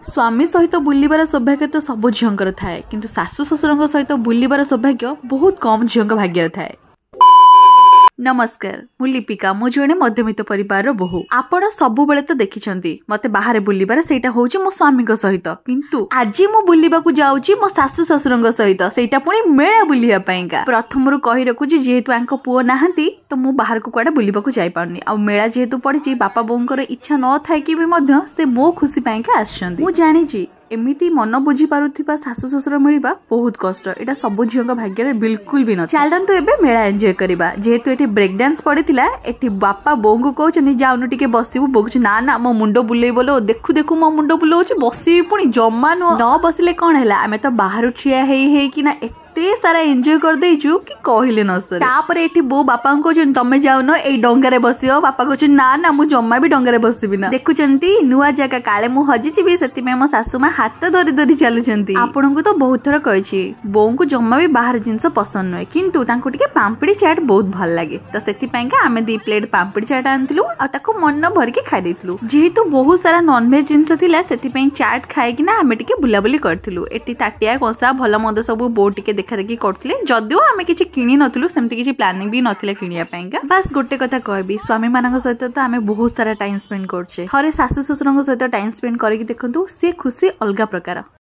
स्वामी सहित बुलिबार सौभाग्य तो सब झीर थाए किंतु सासु ससुर सहित बुलिबार सौभाग्य बहुत कम झील भाग्य थाए। नमस्कार मु लिपिका मु जड़े मध्यमित परिवार बोहू आपण सबु बेले तो देखिछंती मते बाहर बुलिबार सेटा होउची मो स्वामी सहित किंतु आज मु बुलिबा को जाउची मो सासु ससुर सहित सेटा पुणी मेला बुलिया पाइका प्रथम रु कहि रखुची जेहेतु आंको पुओ नाहंती तो मु बाहर को कुआडे बुलिबा को जाई पाउनी आ मेला जेहेतु पड़िची बापा बोंकर इच्छा न थाई कि भी मध्य से मो खुशी पाइका आछंती। मु जानिची एमिति मन बुझी पारुथिबा सासु ससुर मिलवा बहुत कष्ट एटा सब झील भाग्य बिल्कुल भी न। चलतु एबे मेला एंजॉय करबा जेहेतु एठी ब्रेक डांस पड़िथिला एठी बापा बोंग को कहउछनी जाउनु टिके बसिबु बोकुछ ना ना मो मुंडो बुलेई बोलो देखु देखु मो मुंडो बुलोछि बसिबी पुणी जम्मा न बसिले कोन हैला आमे तो बाहर ठिया हेई कि ना एते सारा एंजॉय कर देइछु कि कहिले न सरे। तापर एठी बो बापा को कहउछन तमे जाउनो एई डंगारे बसियो बापा कहउछन ना ना मु जम्मा भी डंगारे बसिबी ना। देखुचंती नुआ जगह काले मु हजिछि सेति में मो सासु मा हाथ धरी धरी चलुचंती। आपन को तो बहुत थर कहिछि बों को जम्मा भी बाहर जिंस पसंद नय किंतु तांको टिके पांपड़ी चाट बहुत भल लागे तो सेति पैंका आमे 2 प्लेट पांपड़ी चाट आनथिलु आ ताको मन भर के खाइ देथिलु। जेहेतु बहुत सारा नॉन वेज जिंस थिला सेति पैं चाट खाइ कि ना आमे टिके बुलाबुली करथिलु। एटी ताटिया कोसा भला मद सब बो टिके देखा देखि करथिले जदियो आमे किछि किनि नथिलु सेमति किछि प्लानिंग भी नथिले किनिया पैंका। बस गोटे कथा कहबी स्वामी मानक सहित तो आमे बहुत सारा टाइम स्पेंड करछे थरे सासु ससुरंग सहित टाइम स्पेंड करके देखंतु से खुशी अलगा प्रकार।